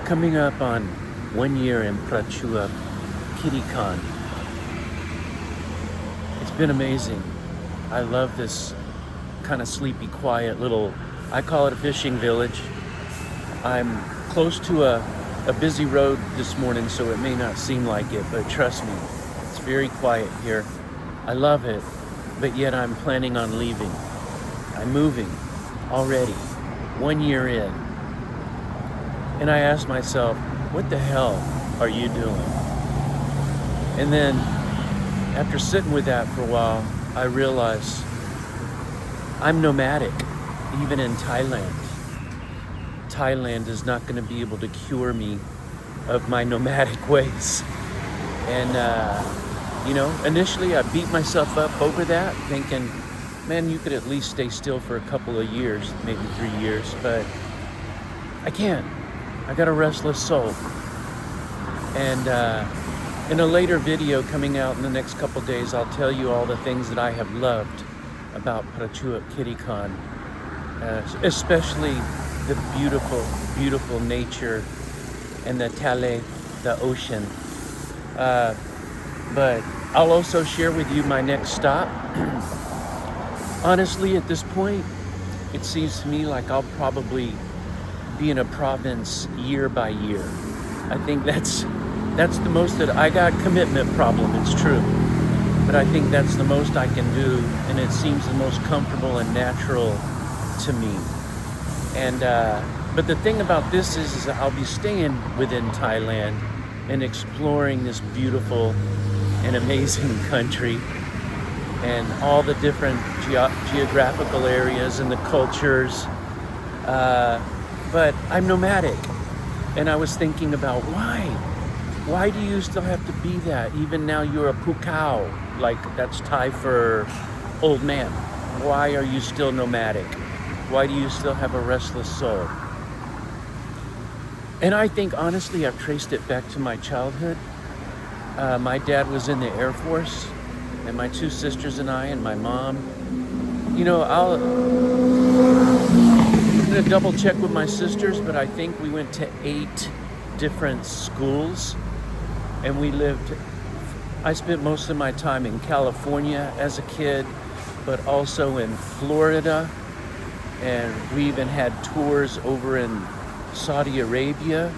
Coming up on 1 year in Prachuap Khiri Khan. It's been amazing. I love this kind of sleepy, quiet little, I call it a fishing village. I'm close to a busy road this morning, so it may not seem like it, but trust me, it's very quiet here. I love it, but yet I'm planning on leaving. I'm moving already, 1 year in. And I asked myself, what the hell are you doing? And then after sitting with that for a while, I realized I'm nomadic, even in Thailand. Thailand is not going to be able to cure me of my nomadic ways. And, initially I beat myself up over that, thinking, man, you could at least stay still for a couple of years, maybe 3 years, but I can't. I got a restless soul. And in a later video coming out in the next couple days, I'll tell you all the things that I have loved about Prachuap Khiri Khan, especially the beautiful, beautiful nature and the Tale, the ocean. But I'll also share with you my next stop. Honestly, at this point, it seems to me like I'll probably be in a province year by year. I think that's the most that I got. Commitment problem, it's true, but I think that's the most I can do, and it seems the most comfortable and natural to me. And but the thing about this is I'll be staying within Thailand and exploring this beautiful and amazing country and all the different geographical areas and the cultures. But I'm nomadic, and I was thinking about why do you still have to be that? Even now you're a pukao, like that's Thai for old man. Why are you still nomadic? Why do you still have a restless soul? And I think honestly I've traced it back to my childhood. My dad was in the Air Force, and my two sisters and I and my mom. I'm gonna double check with my sisters, but I think we went to 8 different schools, and I spent most of my time in California as a kid, but also in Florida, and we even had tours over in Saudi Arabia.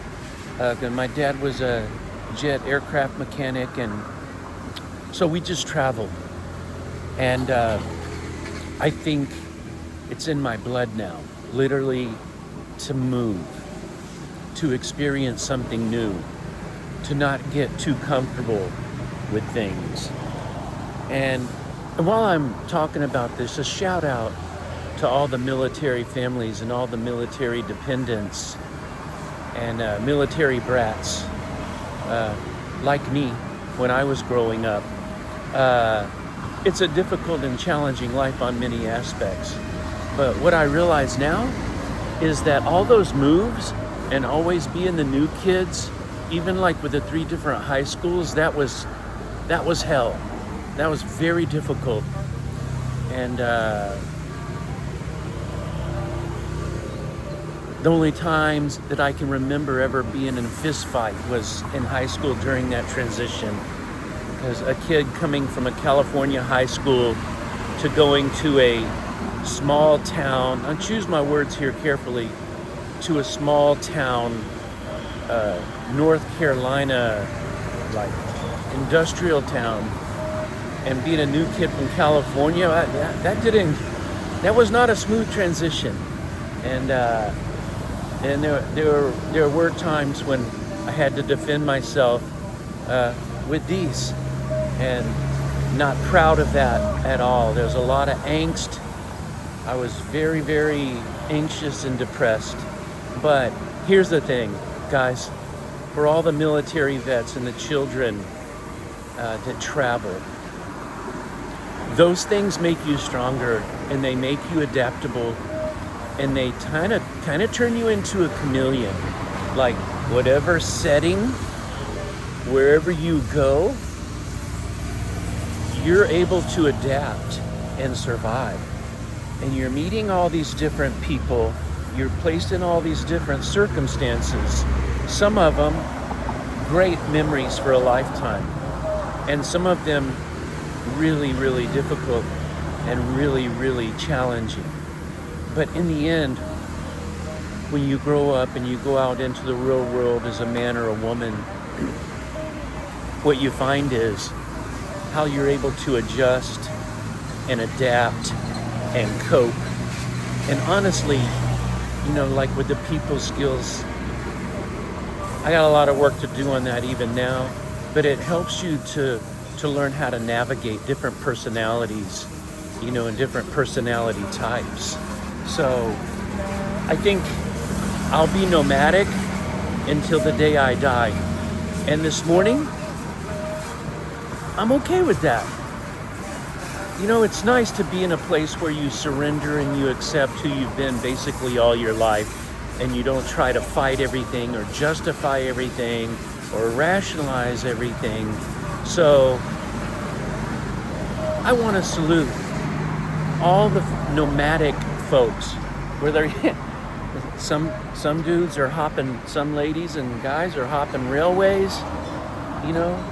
My dad was a jet aircraft mechanic, and so we just traveled. And I think it's in my blood now, literally, to move, to experience something new, to not get too comfortable with things. And while I'm talking about this, a shout out to all the military families and all the military dependents and military brats like me when I was growing up. It's a difficult and challenging life on many aspects. But what I realize now is that all those moves and always being the new kids, even like with the 3 different high schools, that was hell. That was very difficult. And the only times that I can remember ever being in a fist fight was in high school during that transition. As a kid coming from a California high school to going to a small town, I choose my words here carefully, to a small town, North Carolina, like industrial town, and being a new kid from California, that was not a smooth transition. And there were times when I had to defend myself with these, and not proud of that at all. There was a lot of angst. I was very, very anxious and depressed. But here's the thing, guys, for all the military vets and the children that travel, those things make you stronger, and they make you adaptable, and they kind of turn you into a chameleon. Like whatever setting, wherever you go, you're able to adapt and survive. And you're meeting all these different people, you're placed in all these different circumstances. Some of them, great memories for a lifetime. And some of them really, really difficult and really, really challenging. But in the end, when you grow up and you go out into the real world as a man or a woman, what you find is how you're able to adjust and adapt and cope. And honestly, like with the people skills, I got a lot of work to do on that even now, but it helps you to learn how to navigate different personalities, and different personality types. So I think I'll be nomadic until the day I die. And this morning, I'm okay with that. It's nice to be in a place where you surrender and you accept who you've been basically all your life, and you don't try to fight everything or justify everything or rationalize everything. So I want to salute all the nomadic folks, whether some dudes are hopping, some ladies and guys are hopping railways,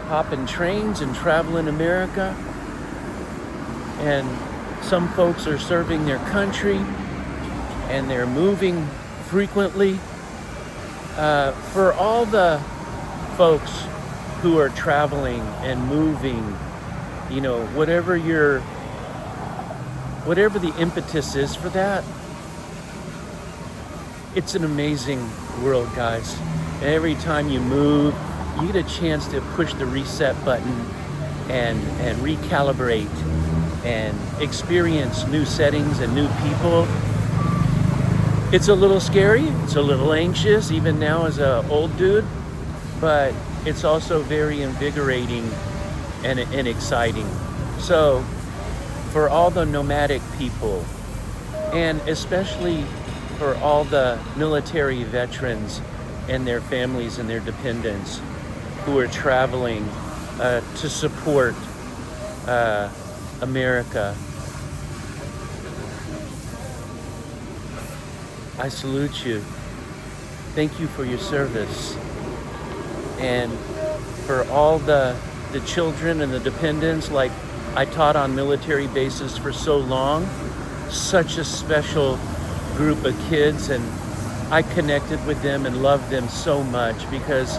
hopping trains and traveling America. And some folks are serving their country and they're moving frequently. For all the folks who are traveling and moving, whatever the impetus is for that, it's an amazing world, guys. Every time you move, you get a chance to push the reset button and recalibrate and experience new settings and new people. It's a little scary, it's a little anxious, even now as an old dude, but it's also very invigorating and exciting. So for all the nomadic people, and especially for all the military veterans and their families and their dependents who are traveling to support America, I salute you. Thank you for your service. And for all the children and the dependents, like I taught on military bases for so long, such a special group of kids, and I connected with them and loved them so much because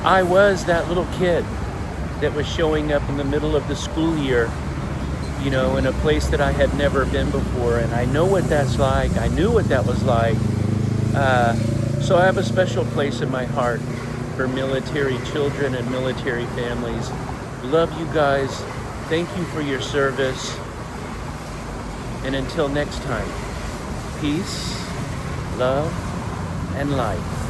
I was that little kid that was showing up in the middle of the school year, in a place that I had never been before, and I know what that's like. I knew what that was like. So I have a special place in my heart for military children and military families. Love you guys. Thank you for your service. And until next time, peace, love, and light.